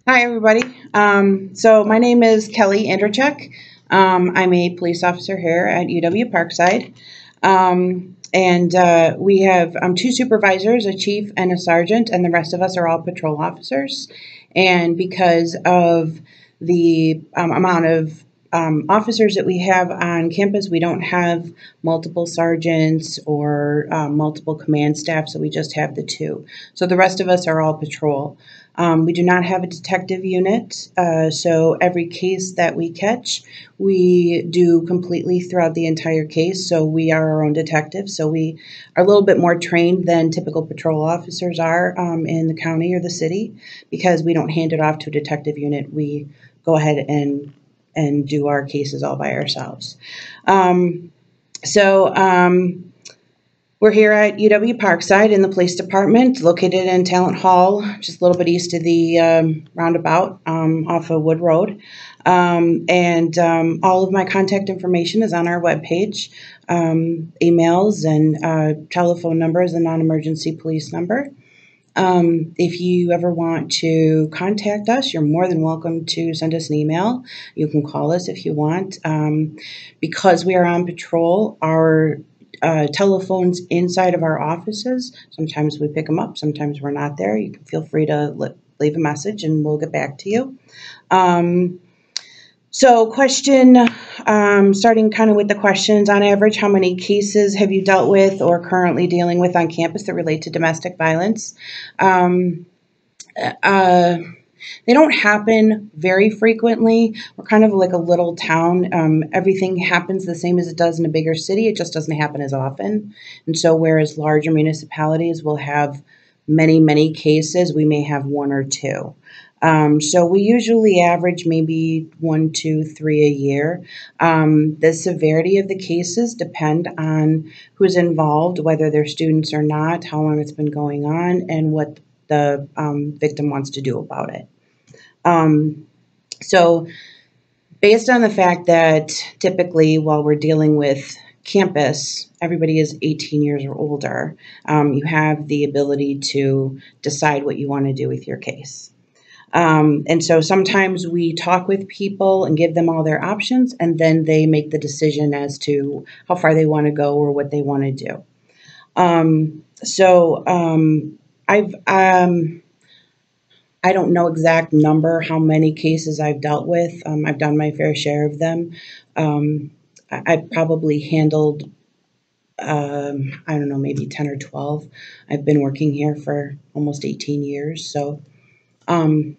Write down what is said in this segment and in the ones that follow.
Hi, everybody. So my name is Kelly Andrichik. I'm a police officer here at UW Parkside. And we have two supervisors, a chief and a sergeant, and the rest of us are all patrol officers. And because of the amount of officers that we have on campus, we don't have multiple sergeants or multiple command staff, so we just have the two. So the rest of us are all patrol. We do not have a detective unit, so every case that we catch, we do completely throughout the entire case. So we are our own detectives. So we are a little bit more trained than typical patrol officers are in the county or the city, because we don't hand it off to a detective unit. We go ahead and do our cases all by ourselves. So we're here at UW Parkside in the police department, located in Talent Hall, just a little bit east of the roundabout off of Wood Road. And all of my contact information is on our webpage, emails and telephone numbers, and non-emergency police number. If you ever want to contact us, you're more than welcome to send us an email. You can call us if you want. Because we are on patrol, our telephones inside of our offices, sometimes we pick them up, sometimes we're not there. You can feel free to leave a message and we'll get back to you. So question, starting kind of with the questions, on average, how many cases have you dealt with or currently dealing with on campus that relate to domestic violence? They don't happen very frequently. We're kind of like a little town. Everything happens the same as it does in a bigger city. It just doesn't happen as often. And so whereas larger municipalities will have many, many cases, we may have one or two. So we usually average maybe 1, 2, 3 a year. The severity of the cases depend on who's involved, whether they're students or not, how long it's been going on, and what the victim wants to do about it. So based on the fact that typically while we're dealing with campus, everybody is 18 years or older, you have the ability to decide what you want to do with your case. And so sometimes we talk with people and give them all their options, and then they make the decision as to how far they want to go or what they want to do. I don't know exact number how many cases I've dealt with. I've done my fair share of them. I've probably handled, I don't know, maybe 10 or 12. I've been working here for almost 18 years. So, so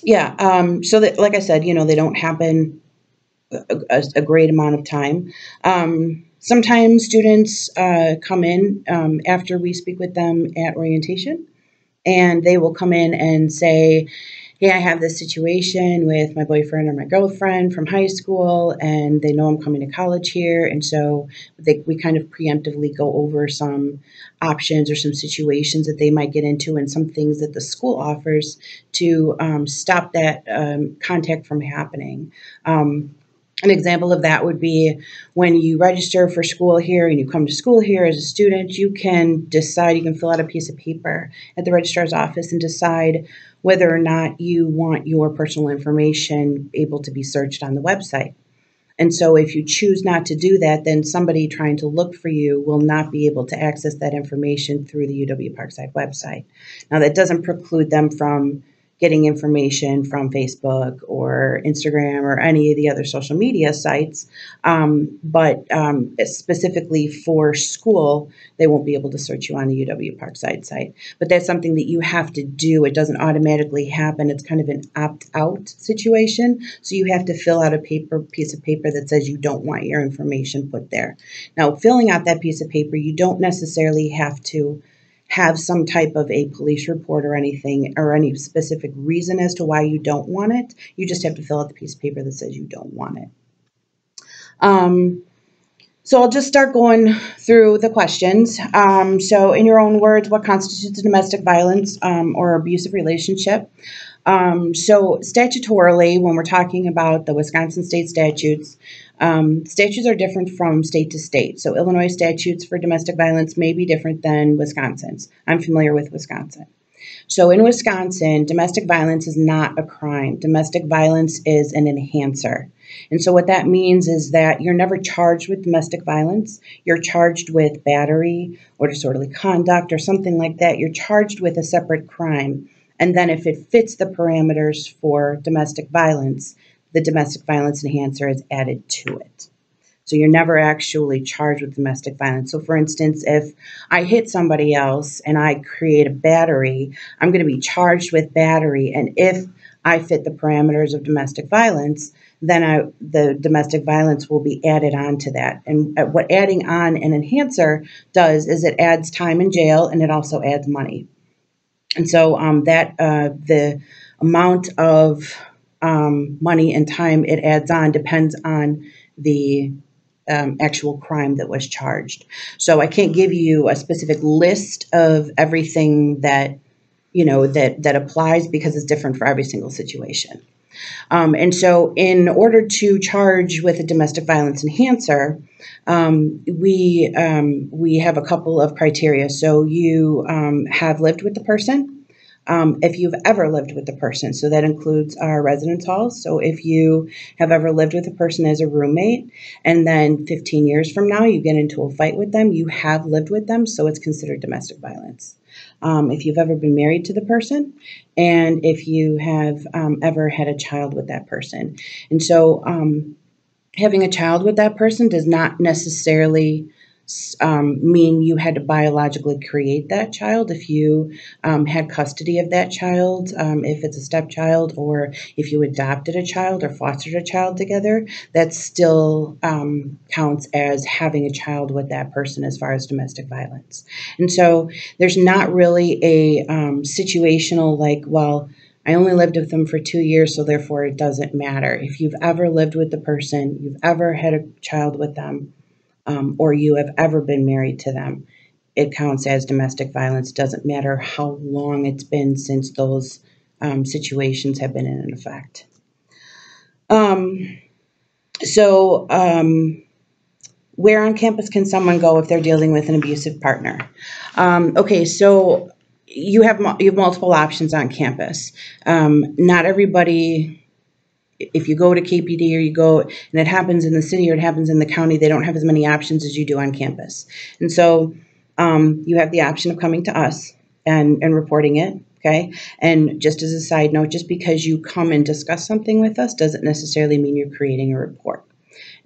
that, like I said, they don't happen a great amount of time. Sometimes students come in after we speak with them at orientation, and they will come in and say, hey, I have this situation with my boyfriend or my girlfriend from high school, and they know I'm coming to college here. And so we kind of preemptively go over some options or some situations that they might get into, and some things that the school offers to stop that contact from happening. An example of that would be when you register for school here and you come to school here as a student, you can fill out a piece of paper at the registrar's office and decide whether or not you want your personal information able to be searched on the website. And so if you choose not to do that, then somebody trying to look for you will not be able to access that information through the UW Parkside website. Now, that doesn't preclude them from getting information from Facebook or Instagram or any of the other social media sites. But specifically for school, they won't be able to search you on the UW Parkside site. But that's something that you have to do. It doesn't automatically happen. It's kind of an opt-out situation. So you have to fill out a piece of paper that says you don't want your information put there. Now, filling out that piece of paper, you don't necessarily have to have some type of a police report or anything, or any specific reason as to why you don't want it. You just have to fill out the piece of paper that says you don't want it. So I'll just start going through the questions. So in your own words, what constitutes a domestic violence or abusive relationship? So statutorily, when we're talking about the Wisconsin state statutes, statutes are different from state to state. So Illinois statutes for domestic violence may be different than Wisconsin's. I'm familiar with Wisconsin. So in Wisconsin, domestic violence is not a crime. Domestic violence is an enhancer. And so what that means is that you're never charged with domestic violence. You're charged with battery or disorderly conduct or something like that. You're charged with a separate crime. And then if it fits the parameters for domestic violence, the domestic violence enhancer is added to it. So you're never actually charged with domestic violence. So for instance, if I hit somebody else and I create a battery, I'm going to be charged with battery. And if I fit the parameters of domestic violence, then the domestic violence will be added on to that. And what adding on an enhancer does is it adds time in jail and it also adds money. And so the amount of money and time it adds on depends on the actual crime that was charged. So I can't give you a specific list of everything that that applies because it's different for every single situation. And so in order to charge with a domestic violence enhancer, we have a couple of criteria. So you have lived with the person. If you've ever lived with the person, so that includes our residence halls. So if you have ever lived with a person as a roommate, and then 15 years from now you get into a fight with them, you have lived with them, so it's considered domestic violence. If you've ever been married to the person, and if you have ever had a child with that person. And so having a child with that person does not necessarily mean you had to biologically create that child. If you had custody of that child, if it's a stepchild, or if you adopted a child or fostered a child together, that still counts as having a child with that person as far as domestic violence. And so there's not really a situational like, well, I only lived with them for 2 years, so therefore it doesn't matter. If you've ever lived with the person, you've ever had a child with them, or you have ever been married to them, it counts as domestic violence. Doesn't matter how long it's been since those situations have been in effect. So where on campus can someone go if they're dealing with an abusive partner? Okay, so you have multiple options on campus. Not everybody, if you go to KPD or you go and it happens in the city or it happens in the county, they don't have as many options as you do on campus. And so you have the option of coming to us and reporting it. Okay. And just as a side note, just because you come and discuss something with us doesn't necessarily mean you're creating a report.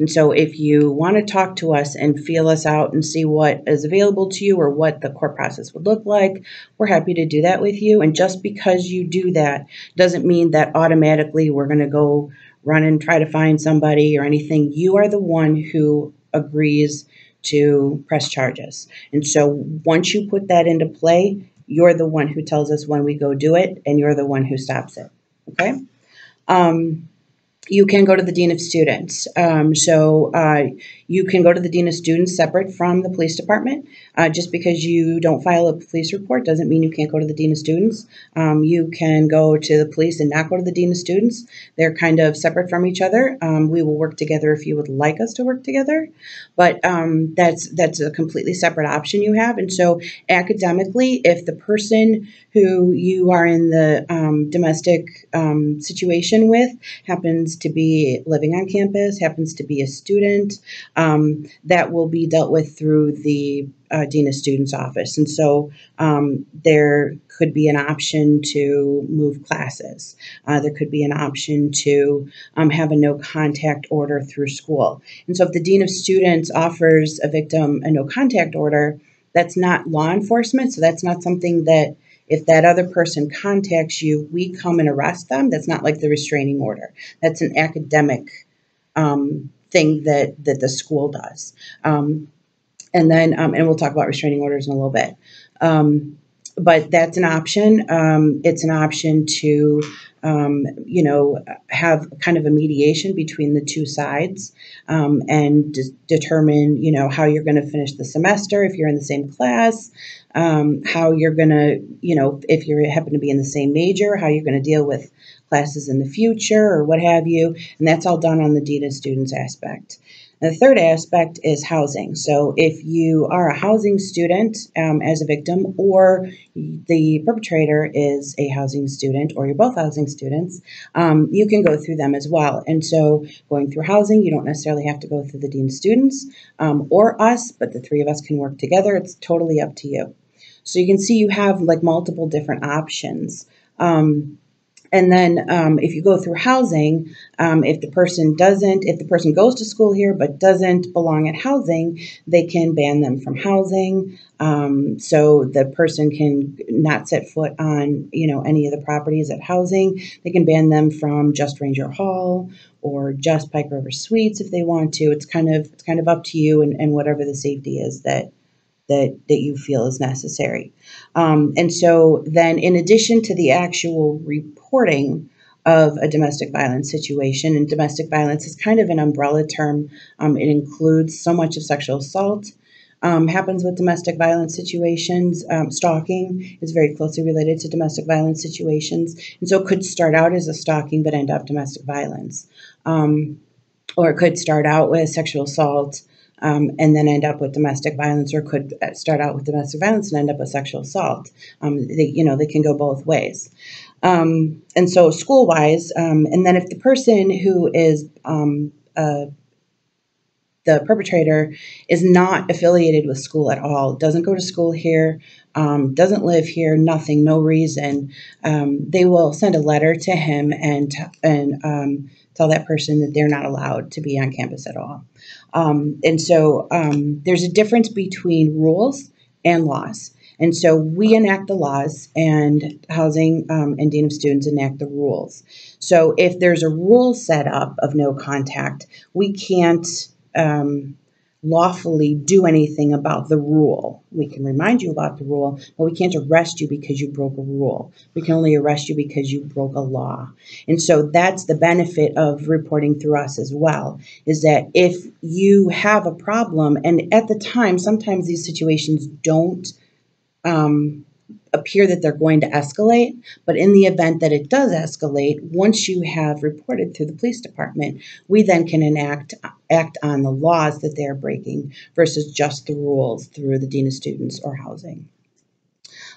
And so if you want to talk to us and feel us out and see what is available to you or what the court process would look like, we're happy to do that with you. And just because you do that doesn't mean that automatically we're going to go run and try to find somebody or anything. You are the one who agrees to press charges. And so once you put that into play, you're the one who tells us when we go do it, and you're the one who stops it. Okay? You can go to the Dean of Students. You can go to the Dean of Students separate from the police department. Just because you don't file a police report doesn't mean you can't go to the Dean of Students. You can go to the police and not go to the Dean of Students. They're kind of separate from each other. We will work together if you would like us to work together, but that's a completely separate option you have. And so academically, if the person who you are in the domestic situation with happens to be living on campus, happens to be a student, that will be dealt with through the Dean of Students office. And so there could be an option to move classes. There could be an option to have a no contact order through school. And so if the Dean of Students offers a victim a no contact order, that's not law enforcement. So that's not something that if that other person contacts you, we come and arrest them. That's not like the restraining order. That's an academic thing that the school does. And we'll talk about restraining orders in a little bit. But that's an option. It's an option to, have kind of a mediation between the two sides and determine, how you're going to finish the semester if you're in the same class, how you're going to, if you happen to be in the same major, how you're going to deal with classes in the future or what have you. And that's all done on the Dean of Students aspect. And the third aspect is housing. So if you are a housing student as a victim, or the perpetrator is a housing student, or you're both housing students, you can go through them as well. And so going through housing, you don't necessarily have to go through the dean of students or us, but the three of us can work together. It's totally up to you. So you can see you have like multiple different options. And then if you go through housing, if the person goes to school here but doesn't belong at housing, they can ban them from housing. So the person can not set foot on, any of the properties at housing. They can ban them from just Ranger Hall or just Pike River Suites if they want to. It's kind of up to you and whatever the safety is that you feel is necessary. And so then in addition to the actual reporting of a domestic violence situation, and domestic violence is kind of an umbrella term, it includes so much of sexual assault. Happens with domestic violence situations. Stalking is very closely related to domestic violence situations. And so it could start out as a stalking but end up domestic violence. Or it could start out with sexual assault and then end up with domestic violence, or could start out with domestic violence and end up with sexual assault. They can go both ways. And so school-wise, and then if the person who is the perpetrator is not affiliated with school at all, doesn't go to school here, doesn't live here, nothing, no reason, they will send a letter to him and tell that person that they're not allowed to be on campus at all. And so there's a difference between rules and laws. And so we enact the laws, and housing and dean of students enact the rules. So if there's a rule set up of no contact, we can't lawfully do anything about the rule. We can remind you about the rule, but we can't arrest you because you broke a rule. We can only arrest you because you broke a law. And so that's the benefit of reporting through us as well, is that if you have a problem, and at the time, sometimes these situations don't appear that they're going to escalate, but in the event that it does escalate, once you have reported through the police department, we then can act on the laws that they're breaking versus just the rules through the dean of students or housing.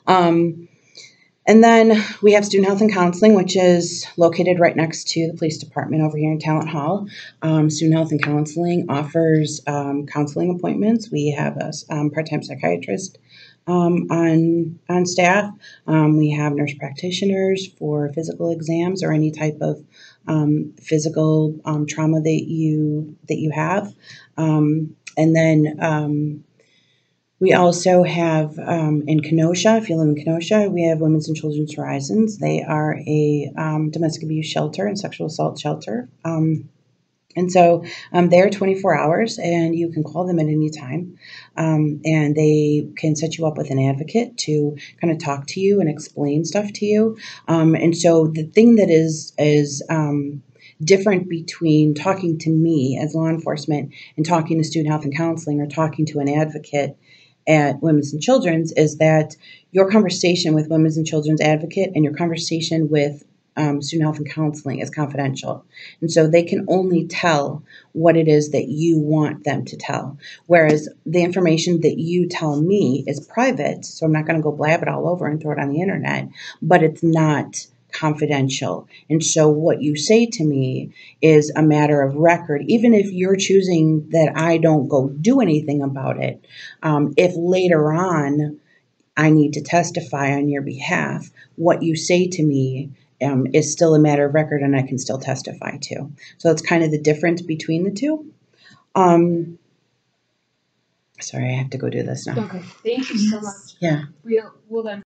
And then we have student health and counseling, which is located right next to the police department over here in Talent Hall. Student health and counseling offers counseling appointments. We have a part-time psychiatrist on staff. We have nurse practitioners for physical exams or any type of physical trauma that you have. And then we also have in Kenosha, if you live in Kenosha, we have Women's and Children's Horizons. They are a domestic abuse shelter and sexual assault shelter. And so they're 24 hours, and you can call them at any time. And they can set you up with an advocate to kind of talk to you and explain stuff to you. And so the thing that is different between talking to me as law enforcement and talking to student health and counseling or talking to an advocate at Women's and Children's is that your conversation with Women's and Children's advocate and your conversation with student health and counseling is confidential. And so they can only tell what it is that you want them to tell. Whereas the information that you tell me is private, so I'm not going to go blab it all over and throw it on the internet, but it's not confidential. And so what you say to me is a matter of record, even if you're choosing that I don't go do anything about it. If later on I need to testify on your behalf, what you say to me is still a matter of record, and I can still testify to. So it's kind of the difference between the two. Sorry, I have to go do this now. Okay, thank you so much. Yeah. We'll then